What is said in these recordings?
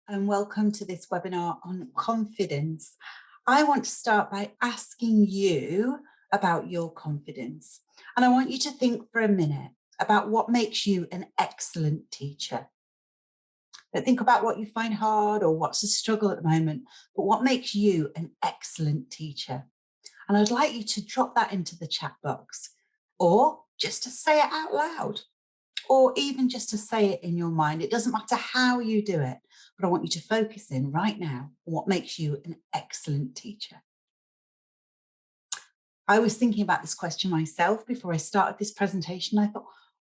and welcome to this webinar on confidence. I want to start by asking you about your confidence. And I want you to think for a minute about what makes you an excellent teacher. Don't think about what you find hard or what's a struggle at the moment, but what makes you an excellent teacher. And I'd like you to drop that into the chat box or just to say it out loud, or even just to say it in your mind. It doesn't matter how you do it, but I want you to focus in right now on what makes you an excellent teacher. I was thinking about this question myself before I started this presentation. I thought,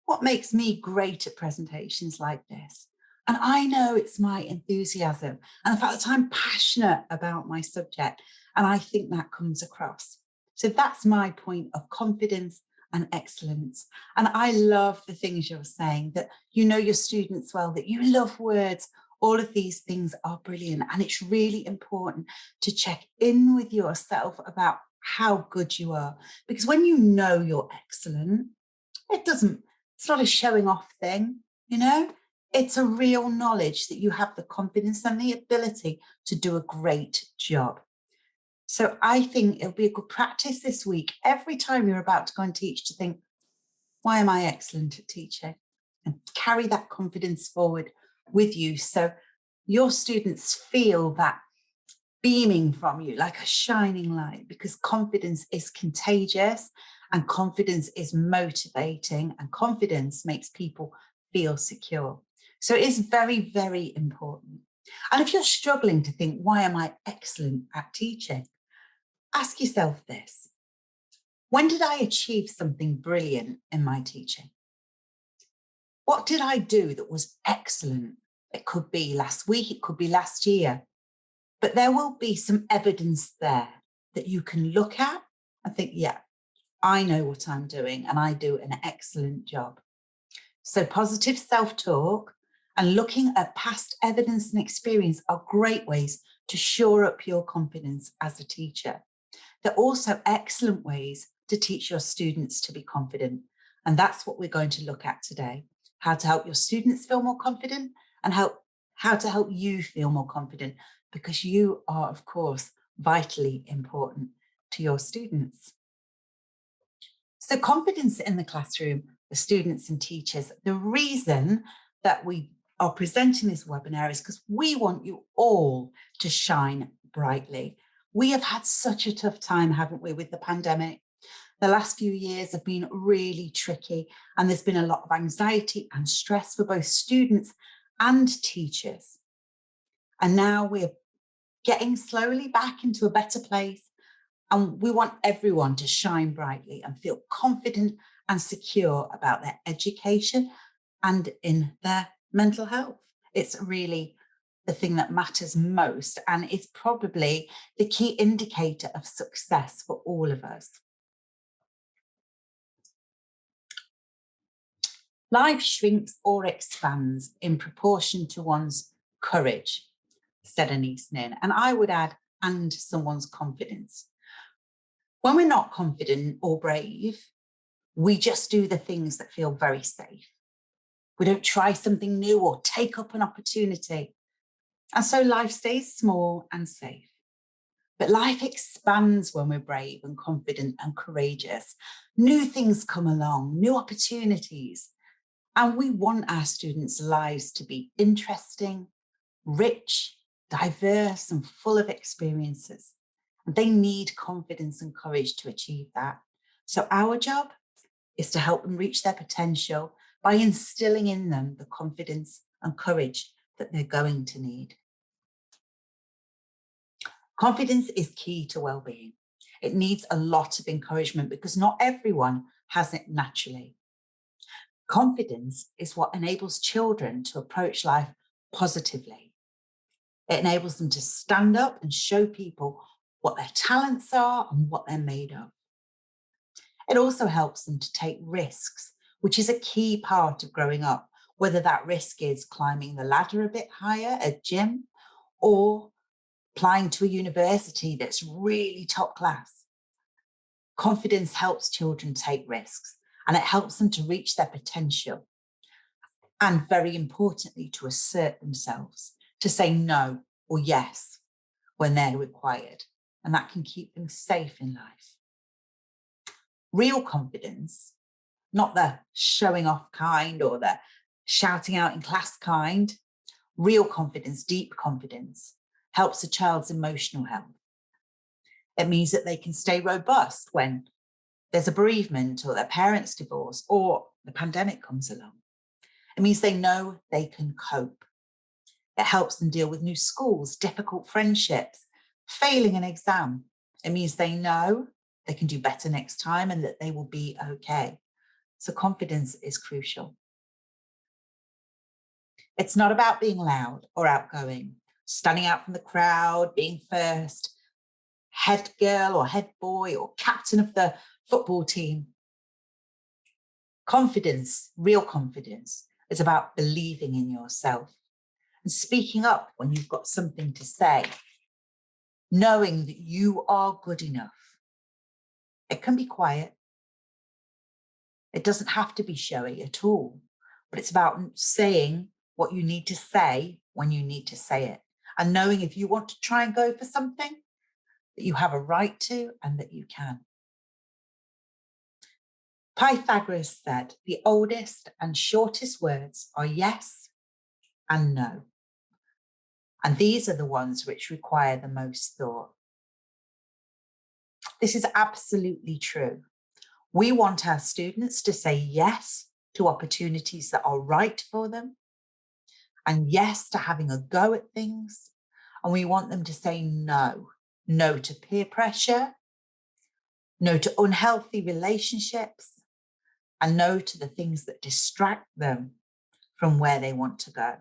what makes me great at presentations like this? And I know it's my enthusiasm and the fact that I'm passionate about my subject. And I think that comes across. So that's my point of confidence and excellence. And I love the things you're saying, that you know your students well, that you love words. All of these things are brilliant. And it's really important to check in with yourself about how good you are. Because when you know you're excellent, it's not a showing off thing, you know? It's a real knowledge that you have the confidence and the ability to do a great job. So I think it'll be a good practice this week, every time you're about to go and teach, to think, why am I excellent at teaching? And carry that confidence forward with you so your students feel that beaming from you like a shining light, because confidence is contagious and confidence is motivating and confidence makes people feel secure. So it is very, very important. And if you're struggling to think, why am I excellent at teaching? Ask yourself this. When did I achieve something brilliant in my teaching? What did I do that was excellent? It could be last week, it could be last year, but there will be some evidence there that you can look at and think, yeah, I know what I'm doing and I do an excellent job. So positive self-talk and looking at past evidence and experience are great ways to shore up your confidence as a teacher. They're also excellent ways to teach your students to be confident. And that's what we're going to look at today: how to help your students feel more confident and how to help you feel more confident, because you are, of course, vitally important to your students. So confidence in the classroom, the students and teachers, the reason that we are presenting this webinar is because we want you all to shine brightly. We have had such a tough time, haven't we, with the pandemic? The last few years have been really tricky, and there's been a lot of anxiety and stress for both students and teachers. And now we're getting slowly back into a better place, and we want everyone to shine brightly and feel confident and secure about their education and in their mental health. It's really the thing that matters most, and it's probably the key indicator of success for all of us. Life shrinks or expands in proportion to one's courage, said Anise Nin, and I would add, and someone's confidence. When we're not confident or brave, we just do the things that feel very safe. We don't try something new or take up an opportunity. And so life stays small and safe. But life expands when we're brave and confident and courageous. New things come along, new opportunities. And we want our students' lives to be interesting, rich, diverse, and full of experiences. And they need confidence and courage to achieve that. So our job is to help them reach their potential by instilling in them the confidence and courage that they're going to need. Confidence is key to well-being. It needs a lot of encouragement because not everyone has it naturally. Confidence is what enables children to approach life positively. It enables them to stand up and show people what their talents are and what they're made of. It also helps them to take risks, which is a key part of growing up, whether that risk is climbing the ladder a bit higher at gym or applying to a university that's really top class. Confidence helps children take risks, and it helps them to reach their potential. And very importantly, to assert themselves, to say no or yes when they're required. And that can keep them safe in life. Real confidence, not the showing off kind or the shouting out in class kind. Real confidence, deep confidence, helps a child's emotional health. It means that they can stay robust when there's a bereavement or their parents divorce or the pandemic comes along. It means they know they can cope. It helps them deal with new schools, difficult friendships, failing an exam. It means they know they can do better next time and that they will be okay. So confidence is crucial. It's not about being loud or outgoing, standing out from the crowd, being first, head girl or head boy or captain of the football team. Confidence, real confidence, is about believing in yourself and speaking up when you've got something to say, knowing that you are good enough. It can be quiet. It doesn't have to be showy at all, but it's about saying what you need to say when you need to say it, and knowing if you want to try and go for something, that you have a right to and that you can. Pythagoras said the oldest and shortest words are yes and no. And these are the ones which require the most thought. This is absolutely true. We want our students to say yes to opportunities that are right for them and yes to having a go at things. And we want them to say no. No to peer pressure, no to unhealthy relationships, and no to the things that distract them from where they want to go.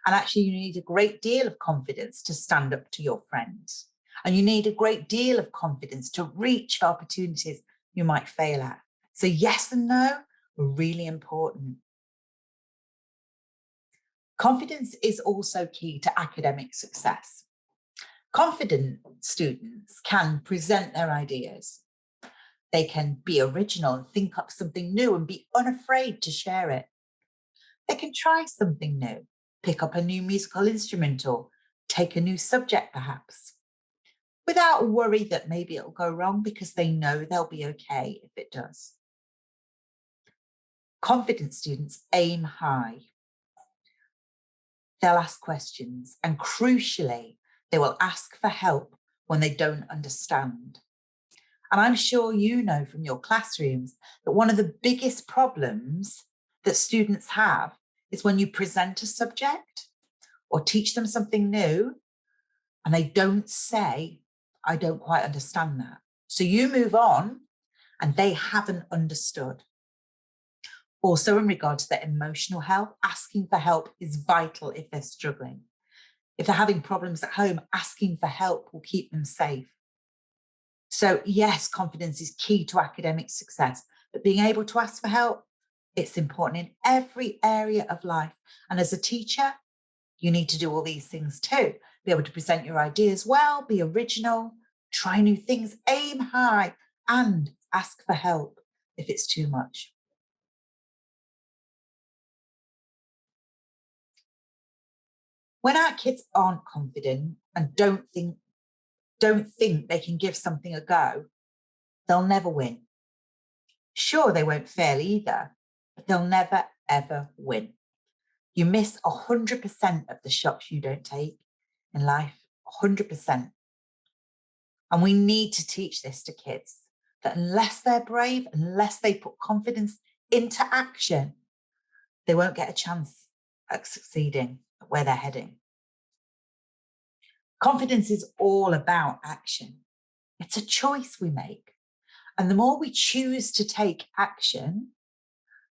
And actually, you need a great deal of confidence to stand up to your friends. And you need a great deal of confidence to reach for opportunities you might fail at. So yes and no are really important. Confidence is also key to academic success. Confident students can present their ideas. They can be original and think up something new and be unafraid to share it. They can try something new, pick up a new musical instrument or take a new subject perhaps, without worry that maybe it'll go wrong because they know they'll be okay if it does. Confident students aim high. They'll ask questions and crucially, they will ask for help when they don't understand. And I'm sure you know from your classrooms that one of the biggest problems that students have is when you present a subject or teach them something new and they don't say, I don't quite understand that. So you move on and they haven't understood. Also, in regard to their emotional health, asking for help is vital if they're struggling. If they're having problems at home, asking for help will keep them safe. So yes, confidence is key to academic success, but being able to ask for help, it's important in every area of life. And as a teacher, you need to do all these things too. Be able to present your ideas well, be original, try new things, aim high, and ask for help if it's too much. When our kids aren't confident and don't think they can give something a go, they'll never win. Sure, they won't fail either, but they'll never, ever win. You miss 100% of the shots you don't take in life, 100%. And we need to teach this to kids, that unless they're brave, unless they put confidence into action, they won't get a chance at succeeding at where they're heading. Confidence is all about action. It's a choice we make. And the more we choose to take action,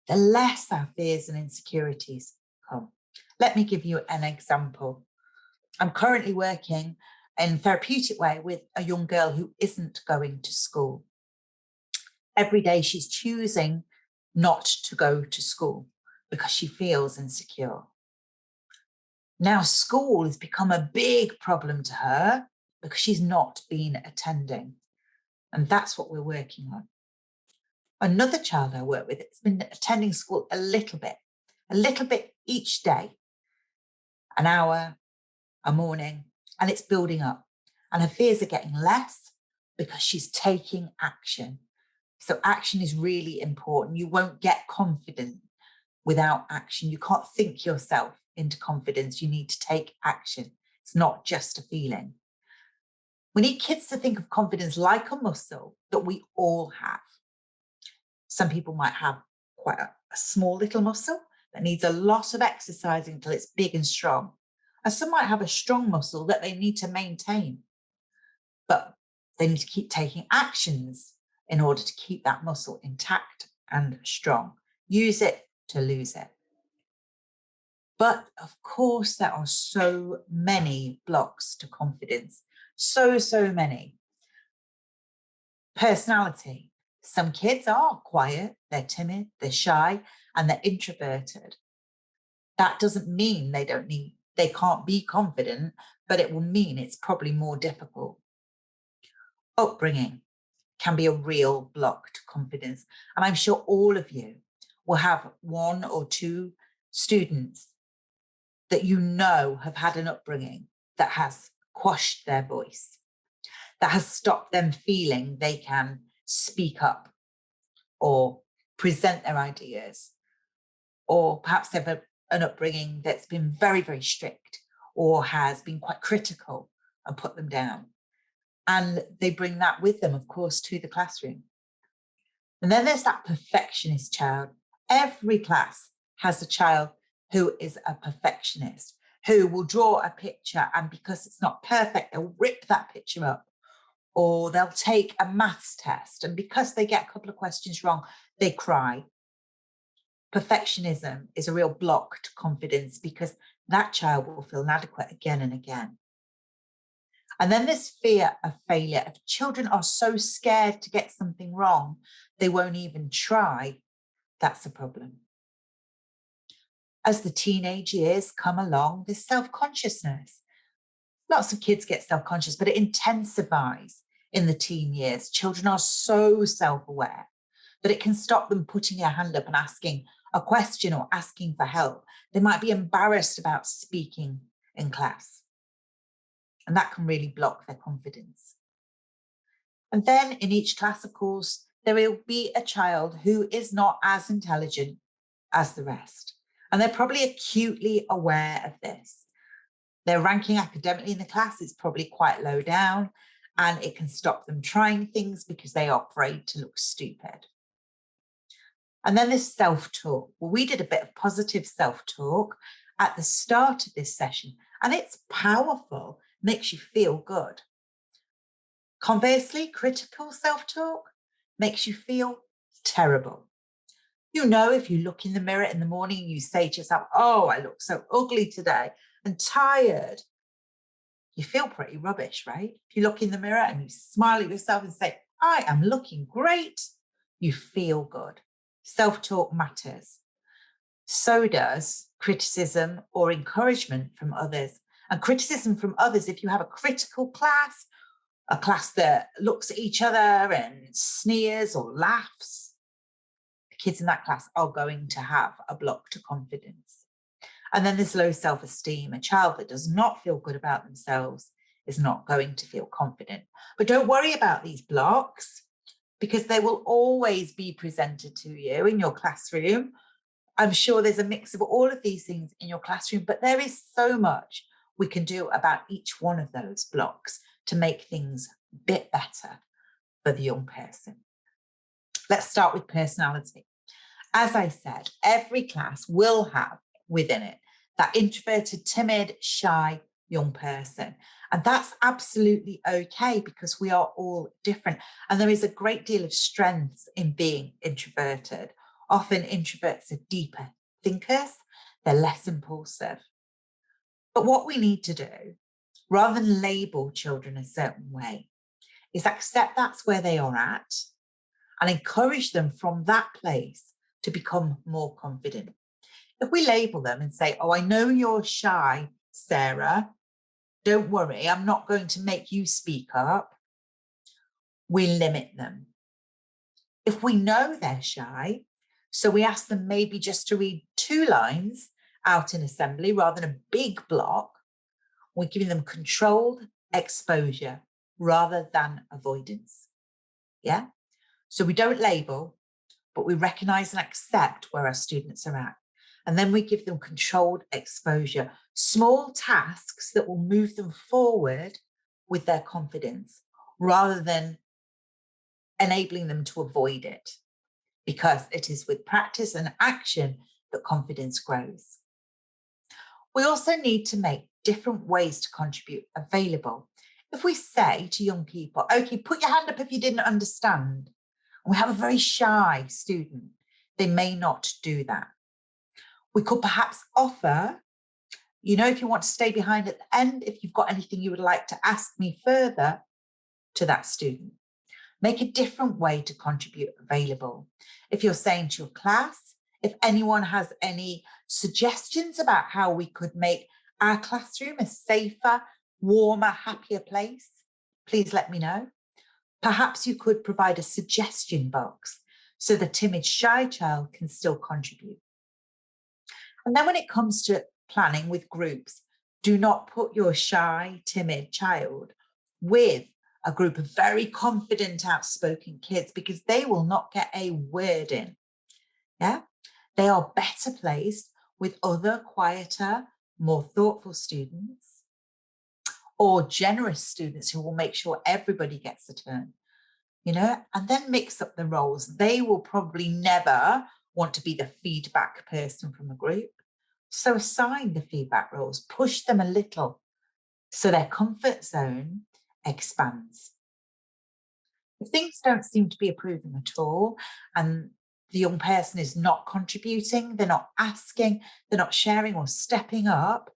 the less our fears and insecurities come. Let me give you an example. I'm currently working in a therapeutic way with a young girl who isn't going to school. Every day she's choosing not to go to school because she feels insecure. Now school has become a big problem to her because she's not been attending. And that's what we're working on. Another child I work with has been attending school a little bit each day. an hour, a morning, and it's building up. And her fears are getting less because she's taking action. So action is really important. You won't get confident without action. You can't think yourself into confidence. You need to take action. It's not just a feeling. We need kids to think of confidence like a muscle that we all have. Some people might have quite a small little muscle that needs a lot of exercising until it's big and strong. And some might have a strong muscle that they need to maintain. But they need to keep taking actions in order to keep that muscle intact and strong. Use it to lose it. But of course, there are so many blocks to confidence. So many. Personality. Some kids are quiet, they're timid, they're shy, and they're introverted. That doesn't mean they can't be confident, but it will mean it's probably more difficult. Upbringing can be a real block to confidence. And I'm sure all of you will have one or two students that you know have had an upbringing that has quashed their voice, that has stopped them feeling they can speak up or present their ideas. Or perhaps they've had an upbringing that's been very, very strict or has been quite critical and put them down. And they bring that with them, of course, to the classroom. And then there's that perfectionist child. Every class has a child who is a perfectionist, who will draw a picture, and because it's not perfect, they'll rip that picture up. Or they'll take a maths test, and because they get a couple of questions wrong, they cry. Perfectionism is a real block to confidence because that child will feel inadequate again and again. And then this fear of failure. If children are so scared to get something wrong, they won't even try. That's a problem. As the teenage years come along, there's self-consciousness. Lots of kids get self-conscious, but it intensifies in the teen years. Children are so self-aware that it can stop them putting their hand up and asking a question or asking for help. They might be embarrassed about speaking in class. And that can really block their confidence. And then in each class, of course, there will be a child who is not as intelligent as the rest. And they're probably acutely aware of this. Their ranking academically in the class is probably quite low down, and it can stop them trying things because they are afraid to look stupid. And then this self-talk. Well, we did a bit of positive self-talk at the start of this session, and it's powerful, makes you feel good. Conversely, critical self-talk makes you feel terrible. You know, if you look in the mirror in the morning and you say to yourself, oh, I look so ugly today and tired, you feel pretty rubbish, right? If you look in the mirror and you smile at yourself and say, I am looking great, you feel good. Self-talk matters. So does criticism or encouragement from others. And criticism from others, if you have a critical class, a class that looks at each other and sneers or laughs, the kids in that class are going to have a block to confidence. And then there's low self-esteem. A child that does not feel good about themselves is not going to feel confident. But don't worry about these blocks because they will always be presented to you in your classroom. I'm sure there's a mix of all of these things in your classroom, but there is so much we can do about each one of those blocks to make things a bit better for the young person. Let's start with personality. As I said, every class will have within it that introverted, timid, shy young person. And that's absolutely okay because we are all different. And there is a great deal of strength in being introverted. Often introverts are deeper thinkers, they're less impulsive. But what we need to do, rather than label children a certain way, is accept that's where they are at and encourage them from that place to become more confident. If we label them and say, oh, I know you're shy, Sarah, don't worry, I'm not going to make you speak up, we limit them. If we know they're shy, so we ask them maybe just to read 2 lines out in assembly rather than a big block. We're giving them controlled exposure rather than avoidance. Yeah. So we don't label, but we recognize and accept where our students are at. And then we give them controlled exposure, small tasks that will move them forward with their confidence rather than enabling them to avoid it, because it is with practice and action that confidence grows. We also need to make different ways to contribute available. If we say to young people, okay, put your hand up if you didn't understand, and we have a very shy student, they may not do that. We could perhaps offer, if you want to stay behind at the end, if you've got anything you would like to ask me further, to that student. Make a different way to contribute available. If you're saying to your class, if anyone has any suggestions about how we could make our classroom a safer, warmer, happier place, please let me know. Perhaps you could provide a suggestion box so the timid, shy child can still contribute. And then when it comes to planning with groups, do not put your shy, timid child with a group of very confident, outspoken kids, because they will not get a word in. Yeah, they are better placed with other quieter, more thoughtful students or generous students who will make sure everybody gets a turn, and then mix up the roles. They will probably never want to be the feedback person from a group. So assign the feedback roles, push them a little so their comfort zone expands. If things don't seem to be improving at all and the young person is not contributing, they're not asking, they're not sharing or stepping up,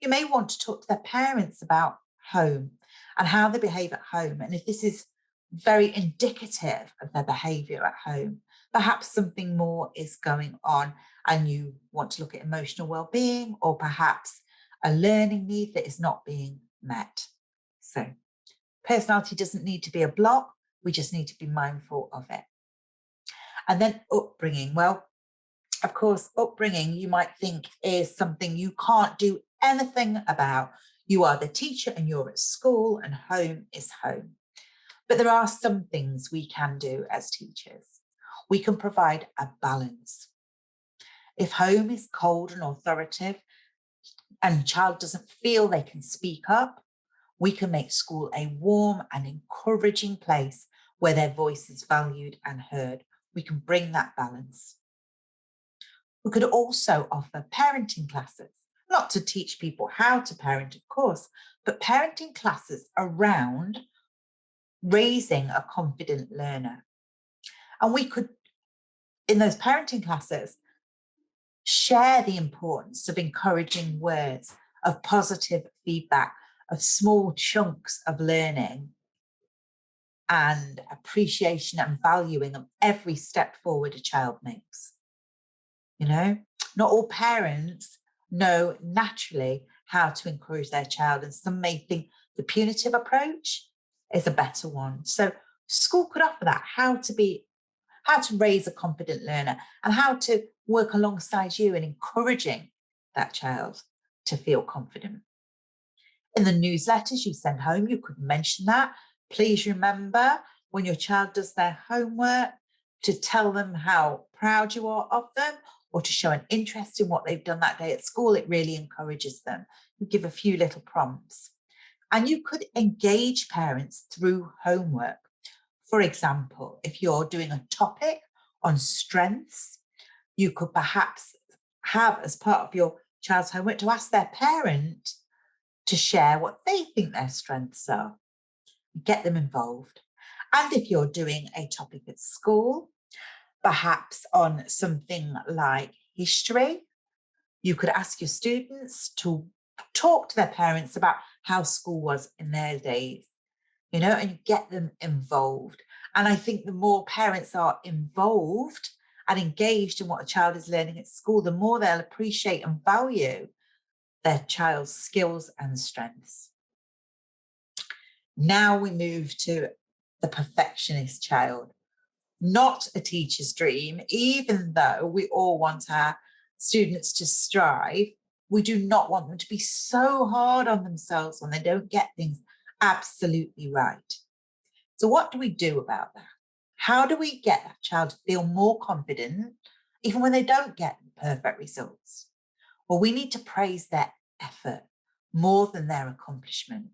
you may want to talk to their parents about home and how they behave at home. And if this is very indicative of their behavior at home, perhaps something more is going on and you want to look at emotional well-being, or perhaps a learning need that is not being met. So personality doesn't need to be a block. We just need to be mindful of it. And then upbringing. Well, of course, upbringing, you might think, is something you can't do anything about. You are the teacher and you're at school, and home is home. But there are some things we can do as teachers. We can provide a balance. If home is cold and authoritative and the child doesn't feel they can speak up, we can make school a warm and encouraging place where their voice is valued and heard. We can bring that balance. We could also offer parenting classes, not to teach people how to parent, of course, but parenting classes around raising a confident learner. And we could, in those parenting classes, share the importance of encouraging words, of positive feedback, of small chunks of learning and appreciation and valuing of every step forward a child makes. Not all parents know naturally how to encourage their child, and some may think the punitive approach is a better one. So school could offer that, how to raise a confident learner and how to work alongside you in encouraging that child to feel confident. In the newsletters you send home, you could mention that. Please remember, when your child does their homework, to tell them how proud you are of them, or to show an interest in what they've done that day at school. It really encourages them. You give a few little prompts. And you could engage parents through homework. For example, if you're doing a topic on strengths, you could perhaps have, as part of your child's homework, to ask their parent to share what they think their strengths are. Get them involved. And if you're doing a topic at school, perhaps on something like history, you could ask your students to talk to their parents about how school was in their days, and get them involved. And I think the more parents are involved and engaged in what a child is learning at school, the more they'll appreciate and value their child's skills and strengths. Now we move to the perfectionist child. Not a teacher's dream, even though we all want our students to strive, we do not want them to be so hard on themselves when they don't get things absolutely right. So what do we do about that? How do we get that child to feel more confident, even when they don't get perfect results? Well, we need to praise their effort more than their accomplishment.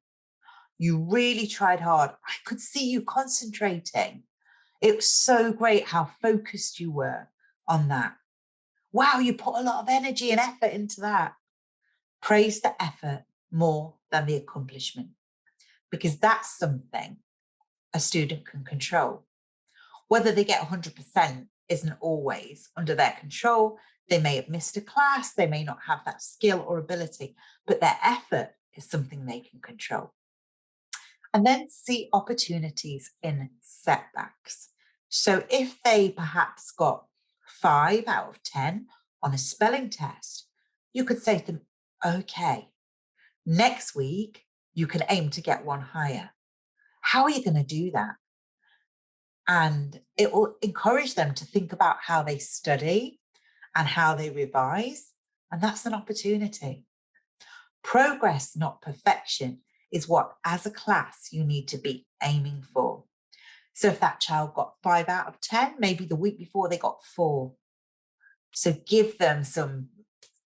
You really tried hard. I could see you concentrating. It was so great how focused you were on that. Wow, you put a lot of energy and effort into that. Praise the effort more than the accomplishment, because that's something a student can control. Whether they get 100% isn't always under their control. They may have missed a class, they may not have that skill or ability, but their effort is something they can control. And then see opportunities in setbacks. So if they perhaps got 5 out of 10 on a spelling test, you could say to them, okay, next week you can aim to get 1 higher. How are you going to do that? And it will encourage them to think about how they study and how they revise. And that's an opportunity. Progress, not perfection, is what, as a class, you need to be aiming for. So if that child got 5 out of 10, maybe the week before they got 4. So give them some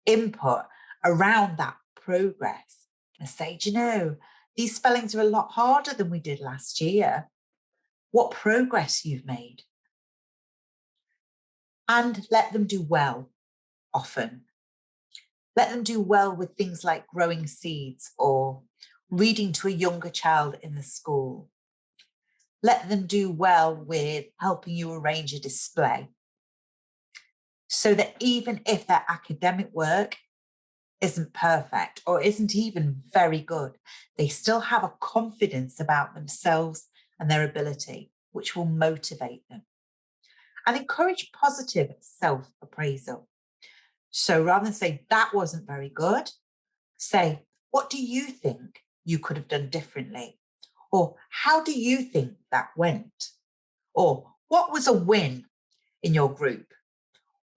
input around that progress and say, do you know, these spellings are a lot harder than we did last year. What progress you've made. And let them do well often. Let them do well with things like growing seeds or reading to a younger child in the school. Let them do well with helping you arrange a display, so that even if their academic work isn't perfect or isn't even very good, they still have a confidence about themselves and their ability, which will motivate them. And encourage positive self-appraisal. So rather than say, that wasn't very good, say, what do you think you could have done differently? Or how do you think that went? Or what was a win in your group?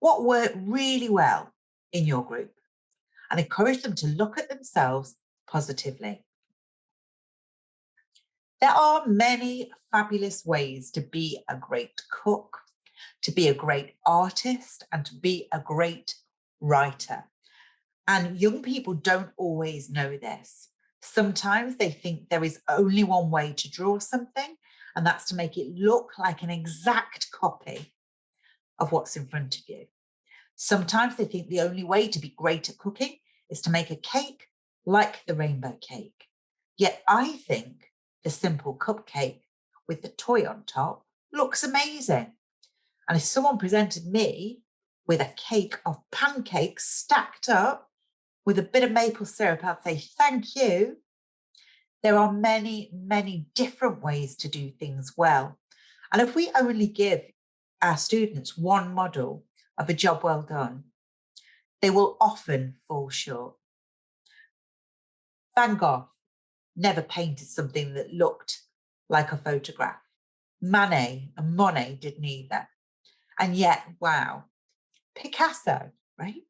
What worked really well in your group? And encourage them to look at themselves positively. There are many fabulous ways to be a great cook, to be a great artist, and to be a great writer. And young people don't always know this. Sometimes they think there is only one way to draw something, and that's to make it look like an exact copy of what's in front of you. Sometimes they think the only way to be great at cooking is to make a cake like the rainbow cake. Yet I think the simple cupcake with the toy on top looks amazing. And if someone presented me with a cake of pancakes stacked up with a bit of maple syrup, I'd say, thank you. There are many, many different ways to do things well. And if we only give our students one model of a job well done, they will often fall short. Van Gogh never painted something that looked like a photograph. Manet and Monet didn't either. And yet, wow, Picasso, right?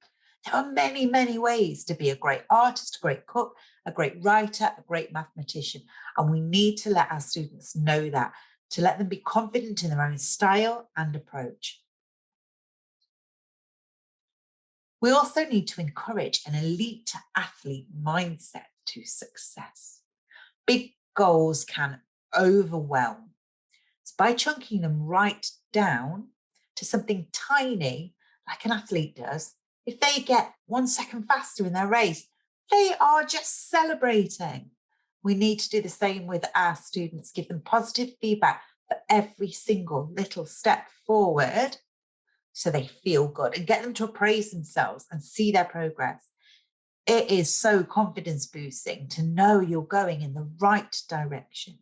There are many, many ways to be a great artist, a great cook, a great writer, a great mathematician. And we need to let our students know that, to let them be confident in their own style and approach. We also need to encourage an elite athlete mindset to success. Big goals can overwhelm. So by chunking them right down to something tiny, like an athlete does, if they get 1 second faster in their race, they are just celebrating. We need to do the same with our students, give them positive feedback for every single little step forward so they feel good, and get them to appraise themselves and see their progress. It is so confidence boosting to know you're going in the right direction.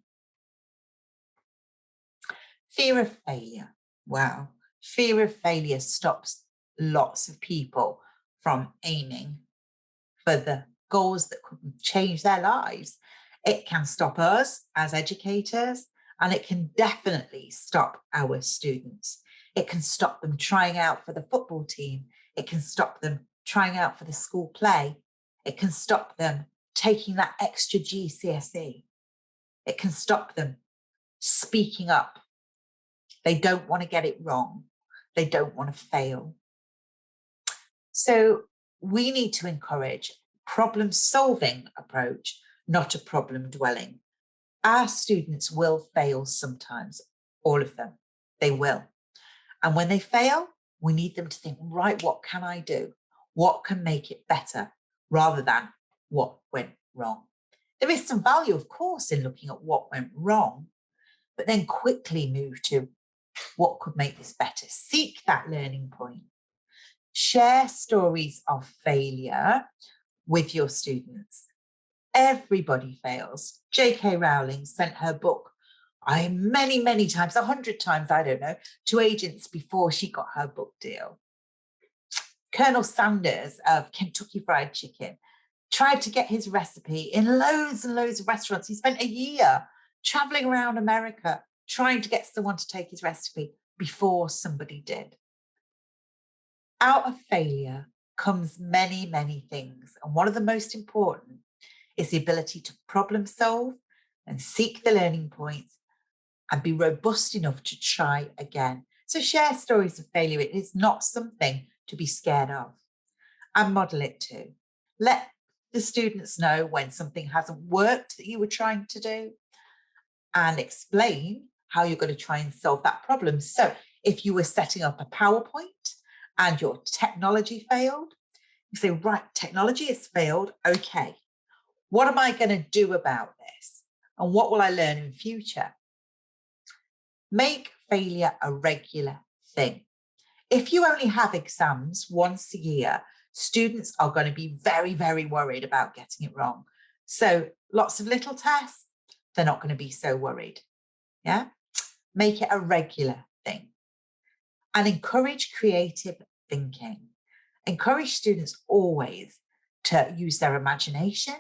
Fear of failure. Wow. Fear of failure stops lots of people from aiming for the goals that could change their lives. It can stop us as educators, and it can definitely stop our students. It can stop them trying out for the football team. It can stop them trying out for the school play. It can stop them taking that extra GCSE. It can stop them speaking up. They don't want to get it wrong. They don't want to fail. So we need to encourage problem-solving approach, not a problem-dwelling. Our students will fail sometimes, all of them. They will. And when they fail, we need them to think, right, what can I do? What can make it better? Rather than what went wrong. There is some value, of course, in looking at what went wrong, but then quickly move to what could make this better. Seek that learning point. Share stories of failure with your students. Everybody fails. J.K. Rowling sent her book many, many times, 100 times, I don't know, to agents before she got her book deal. Colonel Sanders of Kentucky Fried Chicken tried to get his recipe in loads and loads of restaurants. He spent a year traveling around America trying to get someone to take his recipe before somebody did. Out of failure comes many, many things. And one of the most important is the ability to problem solve and seek the learning points and be robust enough to try again. So share stories of failure. It is not something to be scared of, and model it too. Let the students know when something hasn't worked that you were trying to do, and explain how you're going to try and solve that problem. So if you were setting up a PowerPoint and your technology failed, you say, right, technology has failed. Okay, what am I going to do about this? And what will I learn in future? Make failure a regular thing. If you only have exams once a year, students are going to be very, very worried about getting it wrong. So lots of little tests, they're not going to be so worried. Yeah. Make it a regular thing. And encourage creative thinking. Encourage students always to use their imagination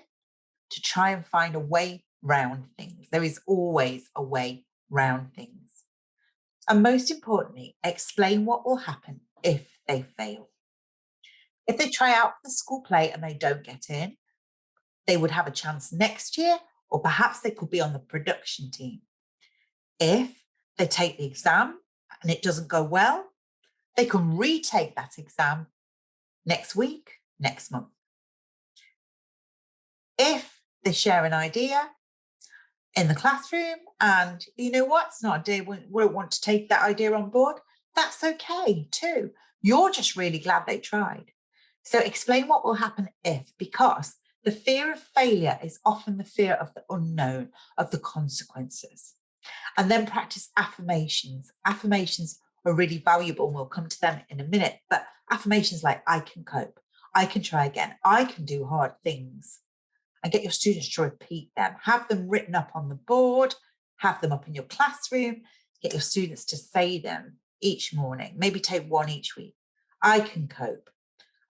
to try and find a way round things. There is always a way round things. And most importantly, explain what will happen if they fail. If they try out for the school play and they don't get in, they would have a chance next year, or perhaps they could be on the production team. If they take the exam and it doesn't go well, they can retake that exam next week, next month. If they share an idea in the classroom and you know what, it's not a day we don't want to take that idea on board, that's okay too. You're just really glad they tried. So explain what will happen if, because the fear of failure is often the fear of the unknown, of the consequences. And then practice affirmations. Affirmations are really valuable, and we'll come to them in a minute. But affirmations like, I can cope, I can try again, I can do hard things. And get your students to repeat them. Have them written up on the board, have them up in your classroom, get your students to say them each morning, maybe take one each week. I can cope,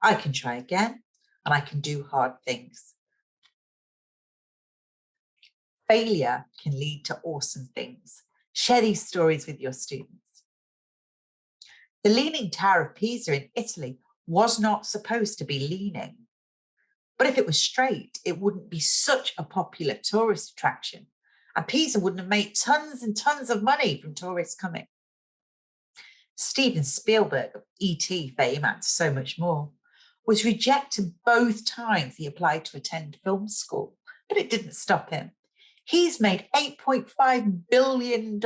I can try again, and I can do hard things. Failure can lead to awesome things. Share these stories with your students. The Leaning Tower of Pisa in Italy was not supposed to be leaning. But if it was straight, it wouldn't be such a popular tourist attraction. And Pisa wouldn't have made tons and tons of money from tourists coming. Steven Spielberg of E.T. fame and so much more was rejected both times he applied to attend film school, but it didn't stop him. He's made $8.5 billion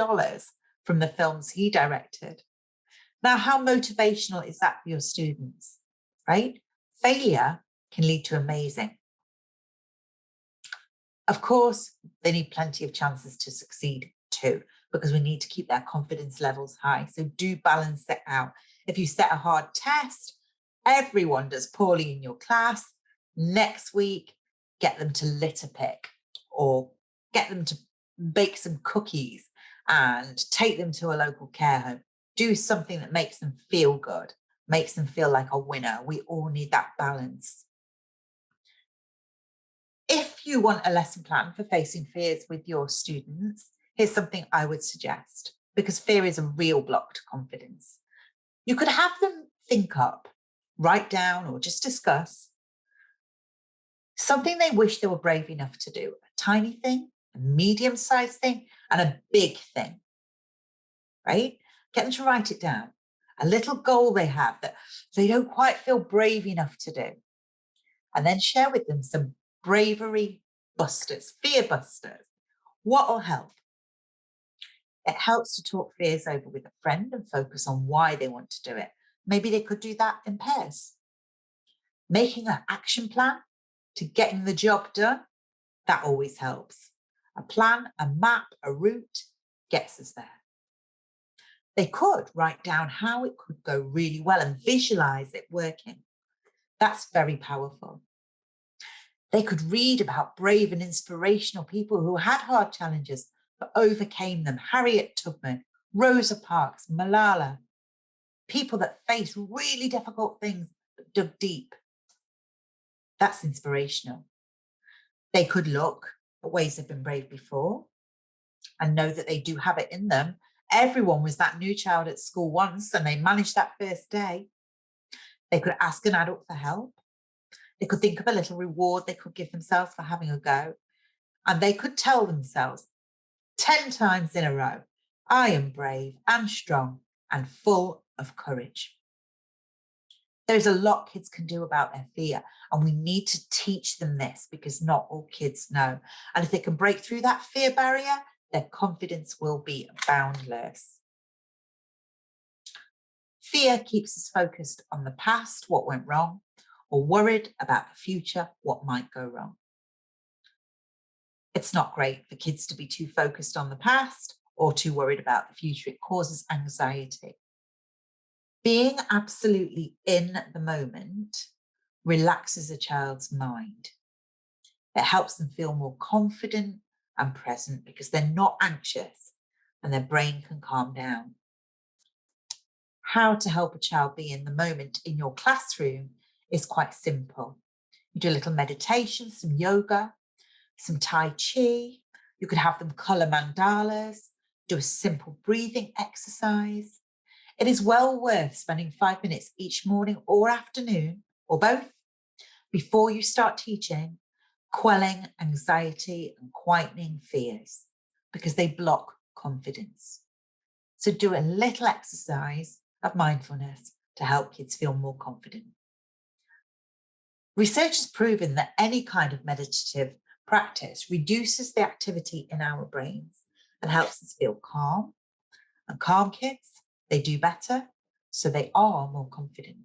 from the films he directed. Now, how motivational is that for your students, right? Failure can lead to amazing. Of course, they need plenty of chances to succeed too, because we need to keep their confidence levels high. So do balance it out. If you set a hard test, everyone does poorly in your class. Next week, get them to litter pick or get them to bake some cookies and take them to a local care home. Do something that makes them feel good, makes them feel like a winner. We all need that balance. If you want a lesson plan for facing fears with your students, here's something I would suggest, because fear is a real block to confidence. You could have them think up write down, or just discuss something they wish they were brave enough to do. A tiny thing, a medium-sized thing, and a big thing, right? Get them to write it down. A little goal they have that they don't quite feel brave enough to do. And then share with them some bravery busters, fear busters. What will help? It helps to talk fears over with a friend and focus on why they want to do it. Maybe they could do that in pairs. Making an action plan to getting the job done, that always helps. A plan, a map, a route gets us there. They could write down how it could go really well and visualize it working. That's very powerful. They could read about brave and inspirational people who had hard challenges but overcame them. Harriet Tubman, Rosa Parks, Malala, people that faced really difficult things but dug deep. That's inspirational. They could look at ways they've been brave before and know that they do have it in them. Everyone was that new child at school once and they managed that first day. They could ask an adult for help. They could think of a little reward they could give themselves for having a go. And they could tell themselves 10 times in a row, I am brave and strong and full of courage. There's a lot kids can do about their fear, and we need to teach them this because not all kids know. And if they can break through that fear barrier, their confidence will be boundless. Fear keeps us focused on the past, what went wrong, or worried about the future, what might go wrong. It's not great for kids to be too focused on the past or too worried about the future. It causes anxiety. Being absolutely in the moment relaxes a child's mind. It helps them feel more confident and present because they're not anxious and their brain can calm down. How to help a child be in the moment in your classroom is quite simple. You do a little meditation, some yoga, some Tai Chi. You could have them colour mandalas, do a simple breathing exercise. It is well worth spending 5 minutes each morning or afternoon, or both, before you start teaching, quelling anxiety and quietening fears, because they block confidence. So do a little exercise of mindfulness to help kids feel more confident. Research has proven that any kind of meditative practice reduces the activity in our brains and helps us feel calm. And calm kids, they do better, so they are more confident.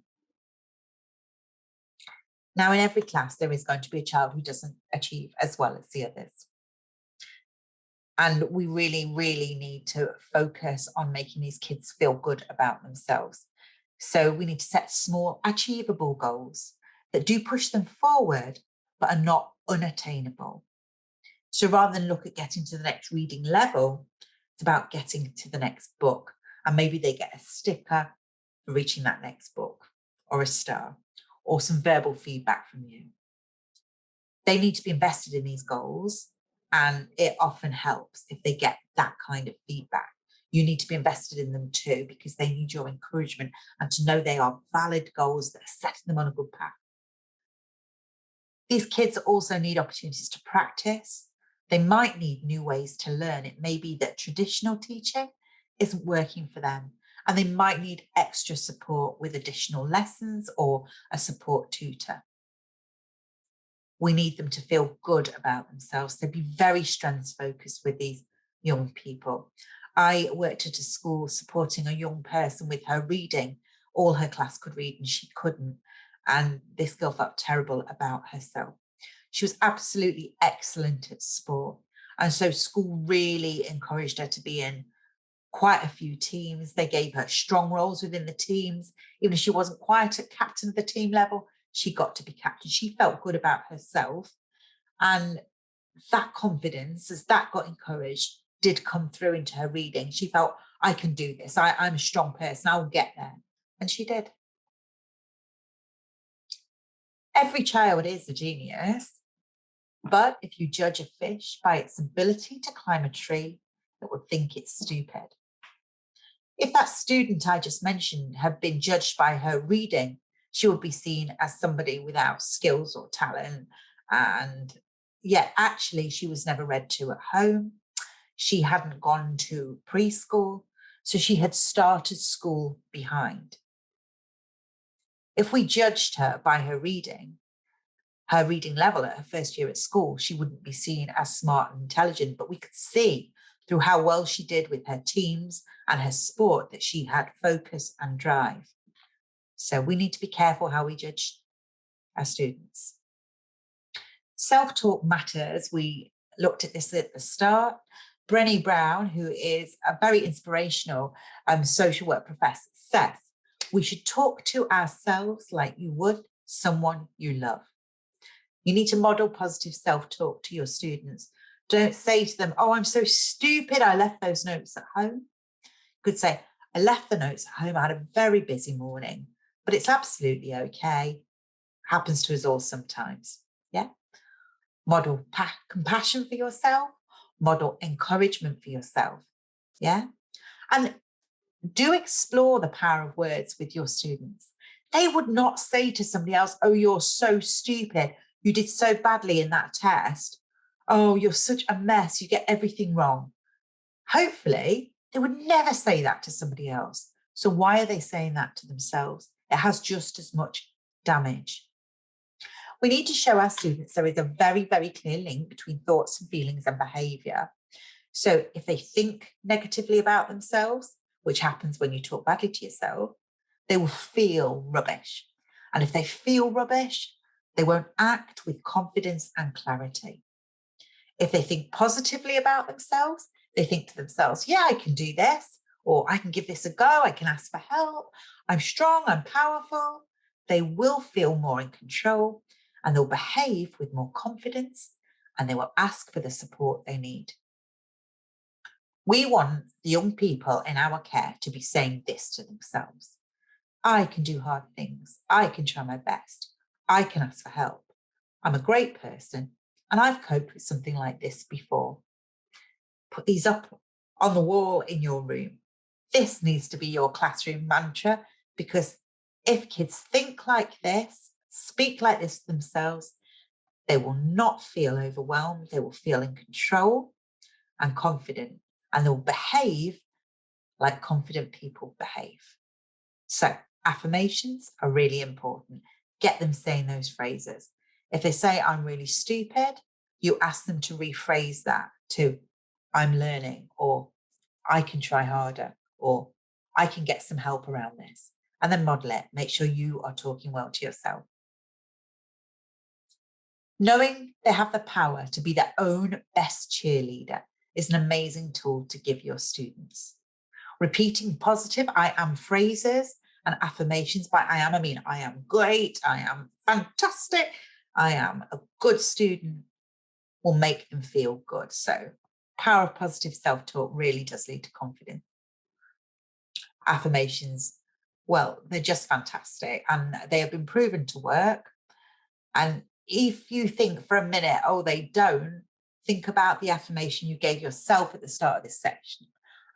Now, in every class, there is going to be a child who doesn't achieve as well as the others. And we really, really need to focus on making these kids feel good about themselves. So we need to set small, achievable goals that do push them forward, but are not unattainable. So rather than look at getting to the next reading level, it's about getting to the next book. And maybe they get a sticker for reaching that next book, or a star, or some verbal feedback from you. They need to be invested in these goals, and it often helps if they get that kind of feedback. You need to be invested in them too, because they need your encouragement and to know they are valid goals that are setting them on a good path. These kids also need opportunities to practice. They might need new ways to learn. It may be that traditional teaching isn't working for them, and they might need extra support with additional lessons or a support tutor. We need them to feel good about themselves. So be very strengths focused with these young people. I worked at a school supporting a young person with her reading. All her class could read and she couldn't. And this girl felt terrible about herself. She was absolutely excellent at sport. And so school really encouraged her to be in quite a few teams. They gave her strong roles within the teams. Even if she wasn't quite at captain of the team level, she got to be captain. She felt good about herself. And that confidence, as that got encouraged, did come through into her reading. She felt, I can do this. I'm a strong person. I'll get there. And she did. Every child is a genius. But if you judge a fish by its ability to climb a tree, it would think it's stupid. If that student I just mentioned had been judged by her reading, she would be seen as somebody without skills or talent. And yet, actually, she was never read to at home. She hadn't gone to preschool. So she had started school behind. If we judged her by her reading level at her first year at school, she wouldn't be seen as smart and intelligent, but we could see through how well she did with her teams and her sport that she had focus and drive. So we need to be careful how we judge our students. Self-talk matters. We looked at this at the start. Brené Brown, who is a very inspirational social work professor, says we should talk to ourselves like you would someone you love. You need to model positive self-talk to your students. Don't say to them, oh, I'm so stupid, I left those notes at home. You could say, I left the notes at home, I had a very busy morning, but it's absolutely okay. Happens to us all sometimes. Yeah. Model compassion for yourself, model encouragement for yourself. Yeah. And do explore the power of words with your students. They would not say to somebody else, oh, you're so stupid. You did so badly in that test. Oh, you're such a mess. You get everything wrong. Hopefully, they would never say that to somebody else. So why are they saying that to themselves? It has just as much damage. We need to show our students there is a very, very clear link between thoughts and feelings and behavior. So if they think negatively about themselves, which happens when you talk badly to yourself, they will feel rubbish. And if they feel rubbish, they won't act with confidence and clarity. If they think positively about themselves, they think to themselves, yeah, I can do this, or I can give this a go, I can ask for help, I'm strong, I'm powerful. They will feel more in control and they'll behave with more confidence and they will ask for the support they need. We want the young people in our care to be saying this to themselves. I can do hard things. I can try my best. I can ask for help. I'm a great person and I've coped with something like this before. Put these up on the wall in your room. This needs to be your classroom mantra, because if kids think like this, speak like this themselves, they will not feel overwhelmed. They will feel in control and confident, and they'll behave like confident people behave. So affirmations are really important. Get them saying those phrases. If they say, I'm really stupid, you ask them to rephrase that to, I'm learning, or I can try harder, or I can get some help around this. And then model it. Make sure you are talking well to yourself. Knowing they have the power to be their own best cheerleader is an amazing tool to give your students. Repeating positive I am phrases and affirmations. By I am, I mean I am great, I am fantastic, I am a good student, will make them feel good. So power of positive self-talk really does lead to confidence. Affirmations, well, they're just fantastic and they have been proven to work. And if you think for a minute, oh, they don't, think about the affirmation you gave yourself at the start of this section.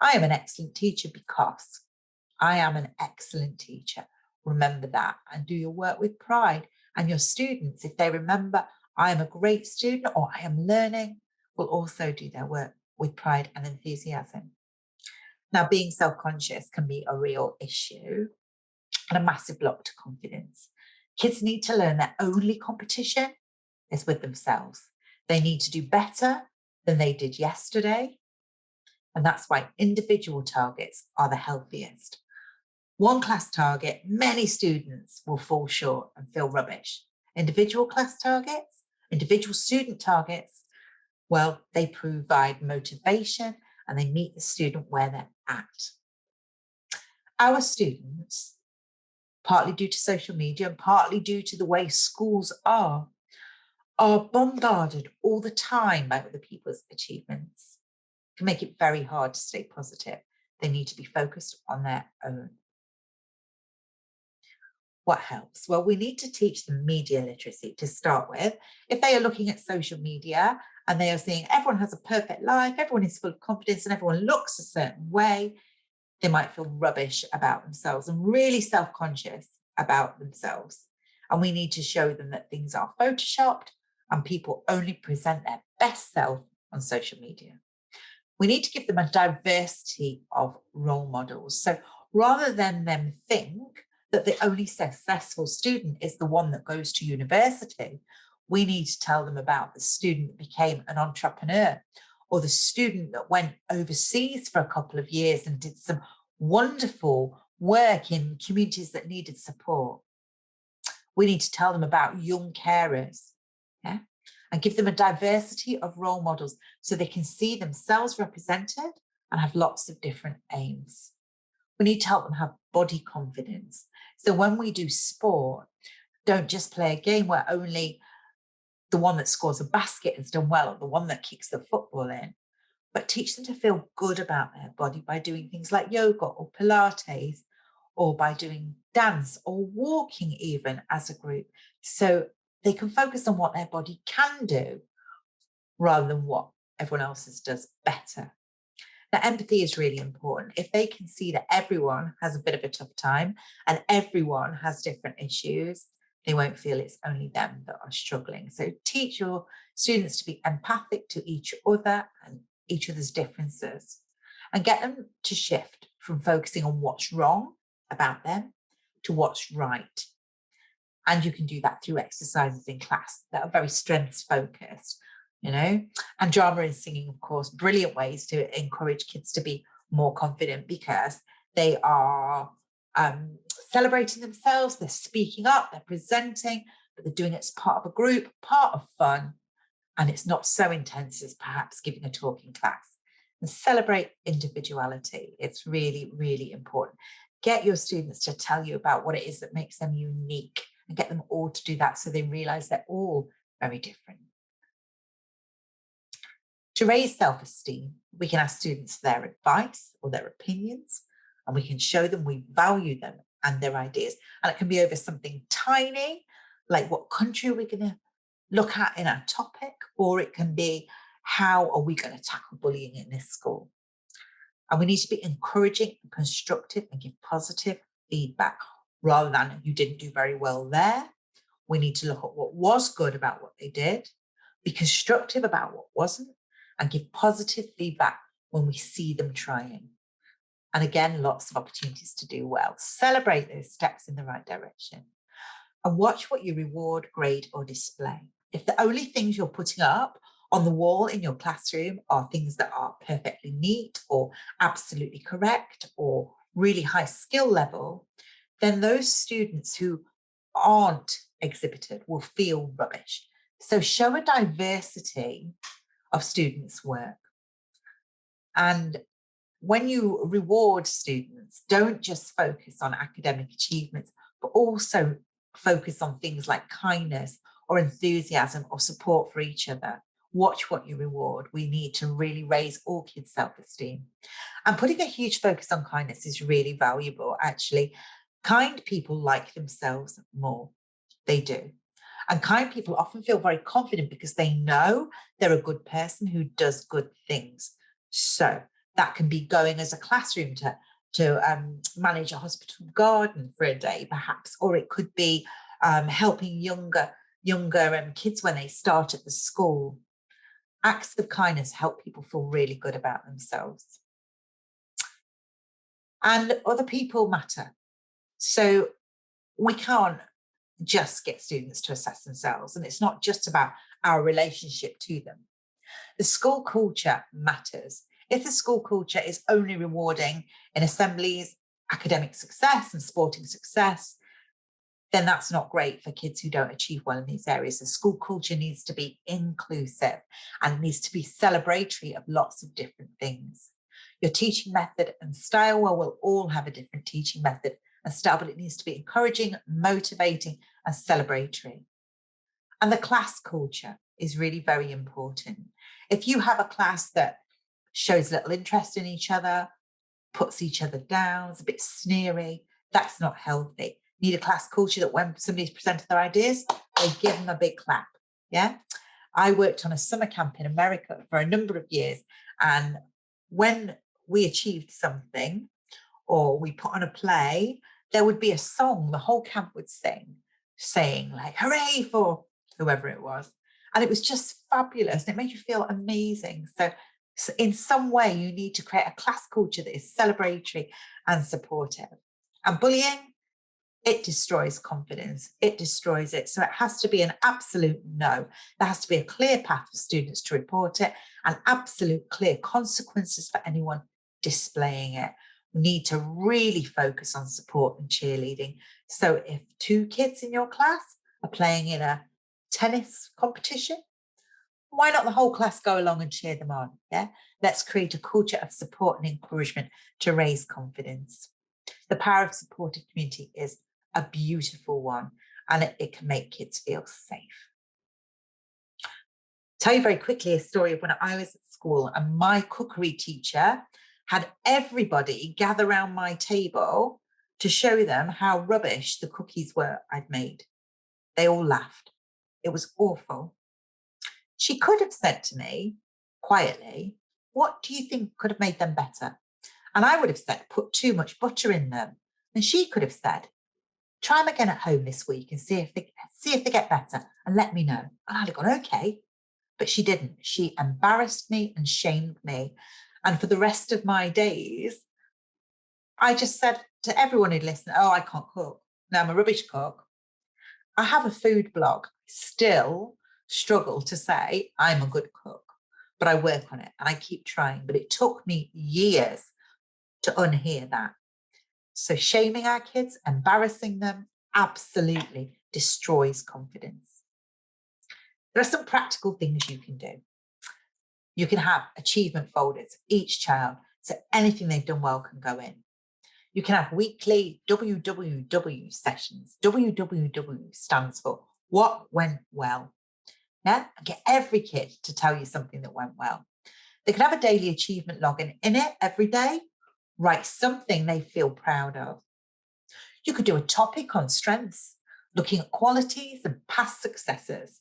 I am an excellent teacher because I am an excellent teacher. Remember that and do your work with pride. And your students, if they remember, I am a great student or I am learning, will also do their work with pride and enthusiasm. Now, being self-conscious can be a real issue and a massive block to confidence. Kids need to learn their only competition is with themselves. They need to do better than they did yesterday. And that's why individual targets are the healthiest. One class target, many students will fall short and feel rubbish. Individual class targets, individual student targets, well, they provide motivation and they meet the student where they're at. Our students, partly due to social media and partly due to the way schools are bombarded all the time by other people's achievements. It can make it very hard to stay positive. They need to be focused on their own. What helps? Well, we need to teach them media literacy to start with. If they are looking at social media and they are seeing everyone has a perfect life, everyone is full of confidence and everyone looks a certain way, they might feel rubbish about themselves and really self-conscious. about themselves. And we need to show them that things are photoshopped and people only present their best self on social media. We need to give them a diversity of role models. So rather than them think that the only successful student is the one that goes to university, we need to tell them about the student that became an entrepreneur, or the student that went overseas for a couple of years and did some wonderful work in communities that needed support. We need to tell them about young carers, yeah, and give them a diversity of role models so they can see themselves represented and have lots of different aims. We need to help them have body confidence. So when we do sport, don't just play a game where only the one that scores a basket has done well, or the one that kicks the football in, but teach them to feel good about their body by doing things like yoga or Pilates, or by doing dance or walking even as a group. So they can focus on what their body can do rather than what everyone else's does better. Now, empathy is really important. If they can see that everyone has a bit of a tough time and everyone has different issues, they won't feel it's only them that are struggling. So teach your students to be empathic to each other and each other's differences, and get them to shift from focusing on what's wrong about them to what's right. And you can do that through exercises in class that are very strengths focused, and drama and singing, of course, brilliant ways to encourage kids to be more confident, because they are celebrating themselves, they're speaking up, they're presenting, but they're doing it as part of a group, part of fun, and it's not so intense as perhaps giving a talk in class. And celebrate individuality. It's really, really important. Get your students to tell you about what it is that makes them unique, and get them all to do that so they realize they're all very different. To raise self-esteem, we can ask students for their advice or their opinions, and we can show them we value them and their ideas. And it can be over something tiny, like what country are we going to look at in our topic, or it can be how are we going to tackle bullying in this school. And we need to be encouraging and constructive and give positive feedback rather than you didn't do very well there. We need to look at what was good about what they did, be constructive about what wasn't, and give positive feedback when we see them trying. And again, lots of opportunities to do well. Celebrate those steps in the right direction. And watch what you reward, grade, or display. If the only things you're putting up on the wall in your classroom are things that are perfectly neat or absolutely correct or really high skill level, then those students who aren't exhibited will feel rubbish. So show a diversity of students' work. And when you reward students, don't just focus on academic achievements, but also focus on things like kindness or enthusiasm or support for each other. Watch what you reward. We need to really raise all kids' self-esteem. And putting a huge focus on kindness is really valuable, actually. Kind people like themselves more. They do. And kind people often feel very confident because they know they're a good person who does good things. So that can be going as a classroom to manage a hospital garden for a day, perhaps, or it could be helping younger kids when they start at the school. Acts of kindness help people feel really good about themselves. And other people matter. So we can't just get students to assess themselves, and it's not just about our relationship to them. The school culture matters. If the school culture is only rewarding in assemblies, academic success and sporting success, then that's not great for kids who don't achieve well in these areas. The school culture needs to be inclusive and it needs to be celebratory of lots of different things. Your teaching method and style, well, we'll all have a different teaching method and style, but it needs to be encouraging, motivating, and celebratory. And the class culture is really very important. If you have a class that shows little interest in each other, puts each other down, is a bit sneery, that's not healthy. You need a class culture that when somebody's presented their ideas, they give them a big clap. Yeah. I worked on a summer camp in America for a number of years. And when we achieved something or we put on a play, there would be a song the whole camp would sing, saying like, hooray for whoever it was. And it was just fabulous. It made you feel amazing. So in some way, you need to create a class culture that is celebratory and supportive. And bullying, it destroys confidence. It destroys it. So it has to be an absolute no. There has to be a clear path for students to report it and absolute clear consequences for anyone displaying it. We need to really focus on support and cheerleading. So if 2 kids in your class are playing in a tennis competition, why not the whole class go along and cheer them on? Yeah. Let's create a culture of support and encouragement to raise confidence. The power of supportive community is a beautiful one, and it can make kids feel safe. Tell you very quickly a story of when I was at school and my cookery teacher had everybody gather around my table to show them how rubbish the cookies were I'd made. They all laughed. It was awful. She could have said to me quietly, what do you think could have made them better? And I would have said, put too much butter in them. And she could have said, try them again at home this week and see if they get better and let me know. And I'd have gone, okay. But she didn't. She embarrassed me and shamed me. And for the rest of my days, I just said to everyone who'd listen, oh, I can't cook. No, I'm a rubbish cook. I have a food blog. Still struggle to say I'm a good cook, but I work on it and I keep trying. But it took me years to unhear that. So shaming our kids, embarrassing them, absolutely destroys confidence. There are some practical things you can do. You can have achievement folders, each child, so anything they've done well can go in. You can have weekly WWW sessions. WWW stands for what went well. Yeah, and get every kid to tell you something that went well. They can have a daily achievement log, and in it every day, write something they feel proud of. You could do a topic on strengths, looking at qualities and past successes.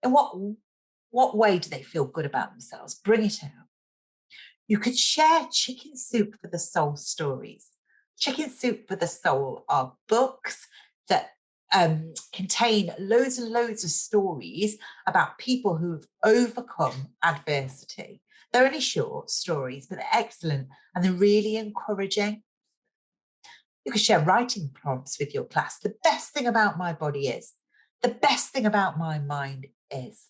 In what way do they feel good about themselves? Bring it out. You could share Chicken Soup for the Soul stories. Chicken Soup for the Soul are books that contain loads and loads of stories about people who've overcome adversity. They're only short stories, but they're excellent and they're really encouraging. You could share writing prompts with your class. The best thing about my body is, the best thing about my mind is.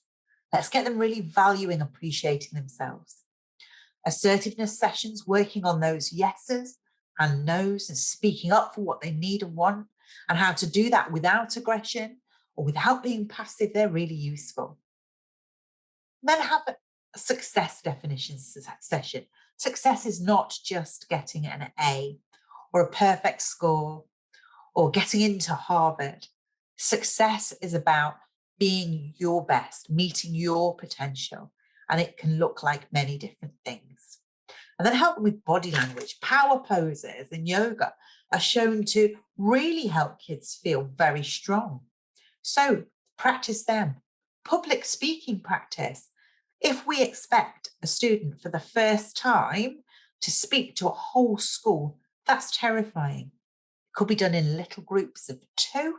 Let's get them really valuing, appreciating themselves. Assertiveness sessions, working on those yeses and nos and speaking up for what they need and want and how to do that without aggression or without being passive, they're really useful. And then have a success definition session. Success is not just getting an A or a perfect score or getting into Harvard. Success is about being your best, meeting your potential, and it can look like many different things. And then help them with body language. Power poses and yoga are shown to really help kids feel very strong. So practice them. Public speaking practice. If we expect a student for the first time to speak to a whole school, that's terrifying. It could be done in little groups of 2.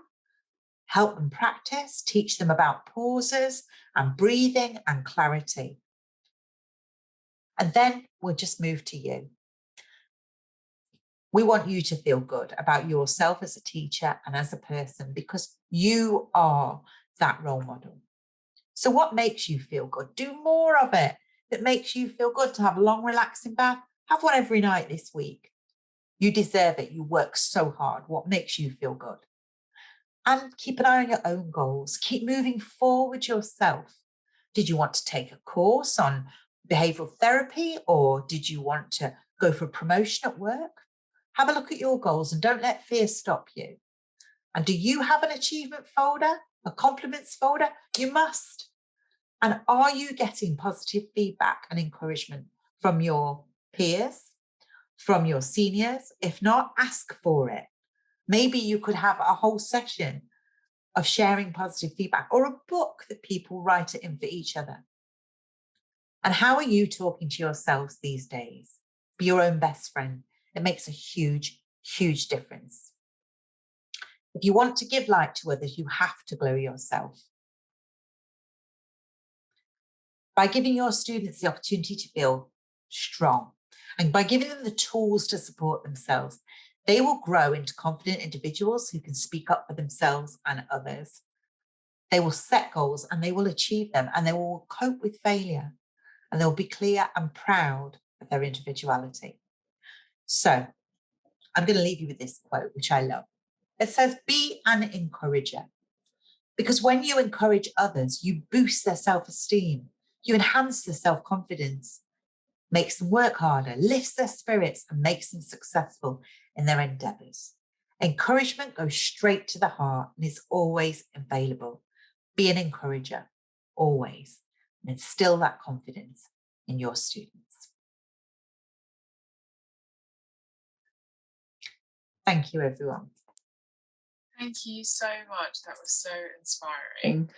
Help them practice, teach them about pauses and breathing and clarity. And then we'll just move to you. We want you to feel good about yourself as a teacher and as a person because you are that role model. So what makes you feel good? Do more of it that makes you feel good. To have a long, relaxing bath, have one every night this week. You deserve it. You work so hard. What makes you feel good? And keep an eye on your own goals. Keep moving forward yourself. Did you want to take a course on behavioral therapy or did you want to go for a promotion at work? Have a look at your goals and don't let fear stop you. And do you have an achievement folder, a compliments folder? You must. And are you getting positive feedback and encouragement from your peers, from your seniors? If not, ask for it. Maybe you could have a whole session of sharing positive feedback or a book that people write it in for each other. And how are you talking to yourselves these days? Be your own best friend. It makes a huge, huge difference. If you want to give light to others, you have to glow yourself. By giving your students the opportunity to feel strong and by giving them the tools to support themselves, they will grow into confident individuals who can speak up for themselves and others. They will set goals and they will achieve them, and they will cope with failure, and they'll be clear and proud of their individuality. So I'm going to leave you with this quote, which I love. It says, be an encourager. Because when you encourage others, you boost their self-esteem, you enhance their self-confidence, makes them work harder, lifts their spirits, and makes them successful in their endeavors. Encouragement goes straight to the heart and is always available. Be an encourager, always, and instill that confidence in your students. Thank you, everyone. Thank you so much. That was so inspiring.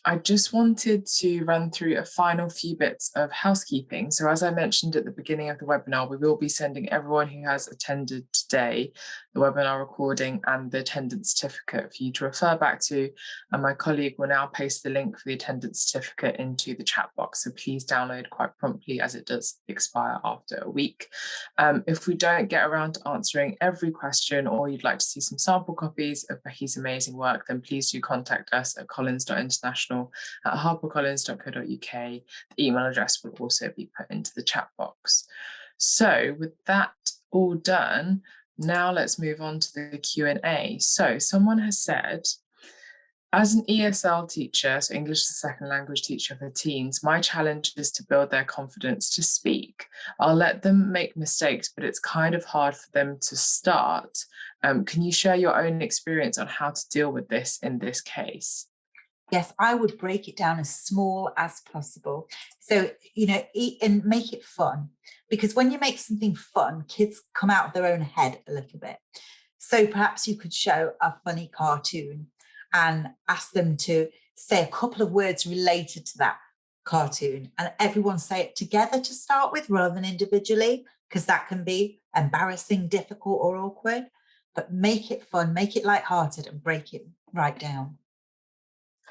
I just wanted to run through a final few bits of housekeeping. So as I mentioned at the beginning of the webinar, we will be sending everyone who has attended today the webinar recording and the attendance certificate for you to refer back to. And my colleague will now paste the link for the attendance certificate into the chat box. So please download quite promptly, as it does expire after a week. If we don't get around to answering every question, or you'd like to see some sample copies of Becky's amazing work, then please do contact us at collins.international@harpercollins.co.uk. The email address will also be put into the chat box. So with that all done, now let's move on to the Q&A. So someone has said, as an ESL teacher, so English as a second language teacher for teens, my challenge is to build their confidence to speak. I'll let them make mistakes, but it's kind of hard for them to start. Can you share your own experience on how to deal with this in this case? Yes, I would break it down as small as possible. So, and make it fun, because when you make something fun, kids come out of their own head a little bit. So perhaps you could show a funny cartoon and ask them to say a couple of words related to that cartoon, and everyone say it together to start with rather than individually, because that can be embarrassing, difficult, or awkward. But make it fun, make it lighthearted, and break it right down.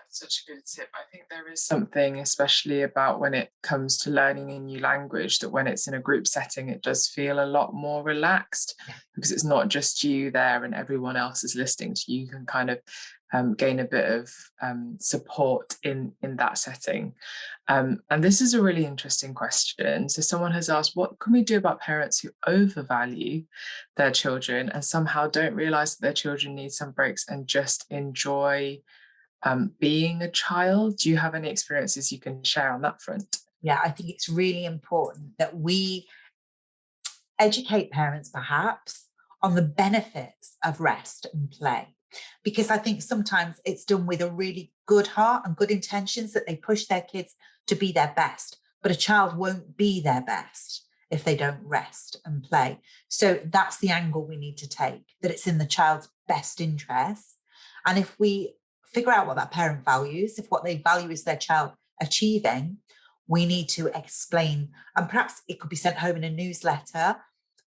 Such a good tip. I think there is something, especially about when it comes to learning a new language, that when it's in a group setting, it does feel a lot more relaxed, because it's not just you there and everyone else is listening to you. You can kind of gain a bit of support in that setting. And this is a really interesting question. So someone has asked, what can we do about parents who overvalue their children and somehow don't realize that their children need some breaks and just enjoy being a child? Do you have any experiences you can share on that front? Yeah, I think it's really important that we educate parents perhaps on the benefits of rest and play, because I think sometimes it's done with a really good heart and good intentions that they push their kids to be their best, but a child won't be their best if they don't rest and play. So that's the angle we need to take, that it's in the child's best interest. And if we figure out what that parent values, if what they value is their child achieving, we need to explain, and perhaps it could be sent home in a newsletter,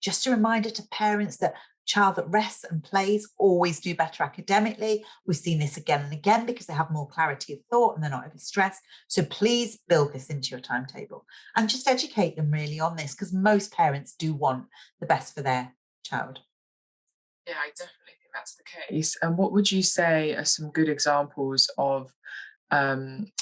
just a reminder to parents that child that rests and plays always do better academically. We've seen this again and again because they have more clarity of thought and they're not overstressed. So please build this into your timetable and just educate them really on this, because most parents do want the best for their child. Yeah, I definitely think that's the case. And what would you say are some good examples of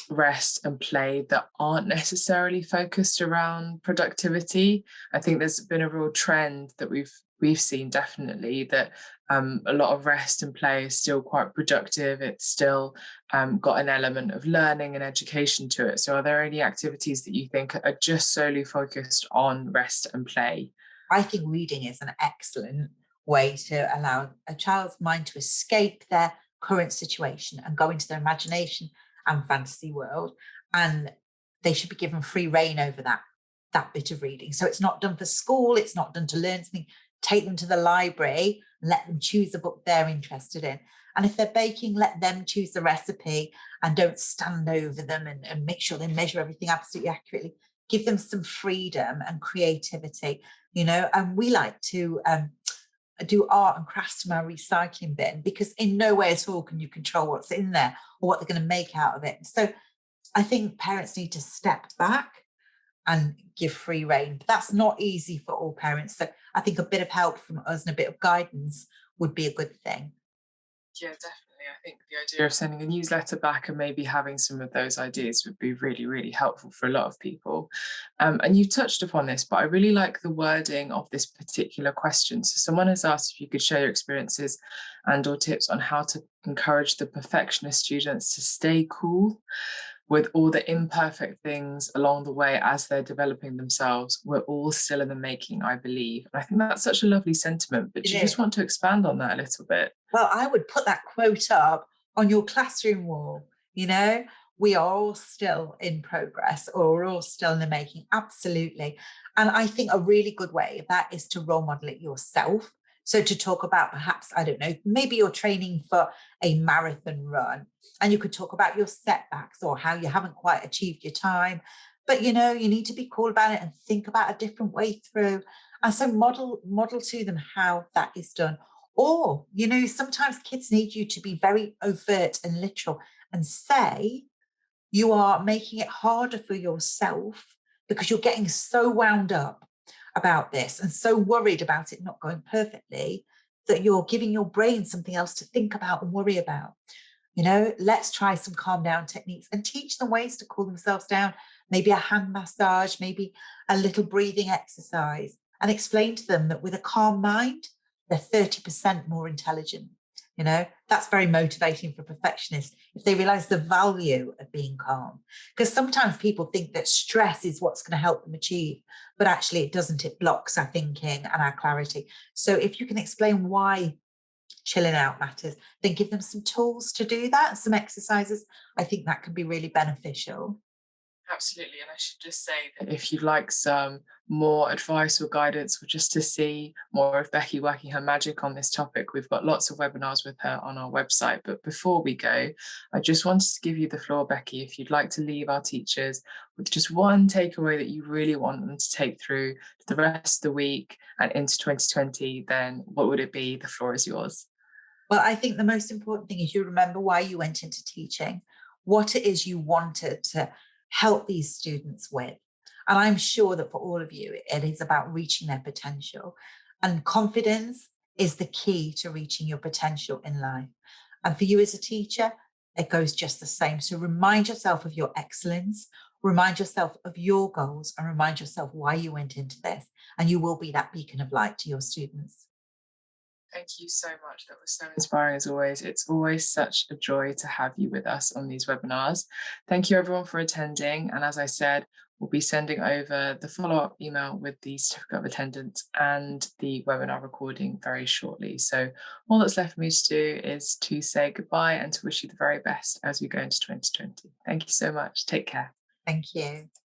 rest and play that aren't necessarily focused around productivity? I think there's been a real trend that we've seen, definitely, that a lot of rest and play is still quite productive. It's still got an element of learning and education to it. So are there any activities that you think are just solely focused on rest and play? I think reading is an excellent way to allow a child's mind to escape their current situation and go into their imagination and fantasy world. And they should be given free rein over that bit of reading. So it's not done for school, it's not done to learn something. Take them to the library and let them choose a book they're interested in. And if they're baking, let them choose the recipe and don't stand over them and make sure they measure everything absolutely accurately. Give them some freedom and creativity, and we like to do art and crafts from our recycling bin, because in no way at all can you control what's in there or what they're going to make out of it. So I think parents need to step back and give free rein. But that's not easy for all parents. So I think a bit of help from us and a bit of guidance would be a good thing. Yeah, definitely. I think the idea of sending a newsletter back and maybe having some of those ideas would be really, really helpful for a lot of people. And you touched upon this, but I really like the wording of this particular question. So someone has asked if you could share your experiences and or tips on how to encourage the perfectionist students to stay cool with all the imperfect things along the way as they're developing themselves. We're all still in the making, I believe. And I think that's such a lovely sentiment. But do you just want to expand on that a little bit? Well, I would put that quote up on your classroom wall. We are all still in progress, or we're all still in the making. Absolutely. And I think a really good way of that is to role model it yourself. So to talk about, perhaps, I don't know, maybe you're training for a marathon run and you could talk about your setbacks or how you haven't quite achieved your time. But, you need to be cool about it and think about a different way through. And so model to them how that is done. Or, sometimes kids need you to be very overt and literal and say, you are making it harder for yourself because you're getting so wound up about this and so worried about it not going perfectly that you're giving your brain something else to think about and worry about. Let's try some calm down techniques and teach them ways to cool themselves down. Maybe a hand massage, maybe a little breathing exercise, and explain to them that with a calm mind, they're 30% more intelligent. That's very motivating for perfectionists if they realize the value of being calm. Because sometimes people think that stress is what's going to help them achieve, but actually it doesn't. It blocks our thinking and our clarity. So if you can explain why chilling out matters, then give them some tools to do that, some exercises. I think that can be really beneficial. Absolutely. And I should just say that if you'd like some more advice or guidance, or just to see more of Becky working her magic on this topic, we've got lots of webinars with her on our website. But before we go, I just wanted to give you the floor, Becky, if you'd like to leave our teachers with just one takeaway that you really want them to take through the rest of the week and into 2020, then what would it be? The floor is yours. Well, I think the most important thing is you remember why you went into teaching, what it is you wanted to help these students with. And I'm sure that for all of you, it is about reaching their potential. And confidence is the key to reaching your potential in life. And for you as a teacher, it goes just the same. So remind yourself of your excellence, remind yourself of your goals, and remind yourself why you went into this. And you will be that beacon of light to your students. Thank you so much. That was so inspiring as always. It's always such a joy to have you with us on these webinars. Thank you everyone for attending. And as I said, we'll be sending over the follow-up email with the certificate of attendance and the webinar recording very shortly. So all that's left for me to do is to say goodbye and to wish you the very best as we go into 2020. Thank you so much. Take care. Thank you.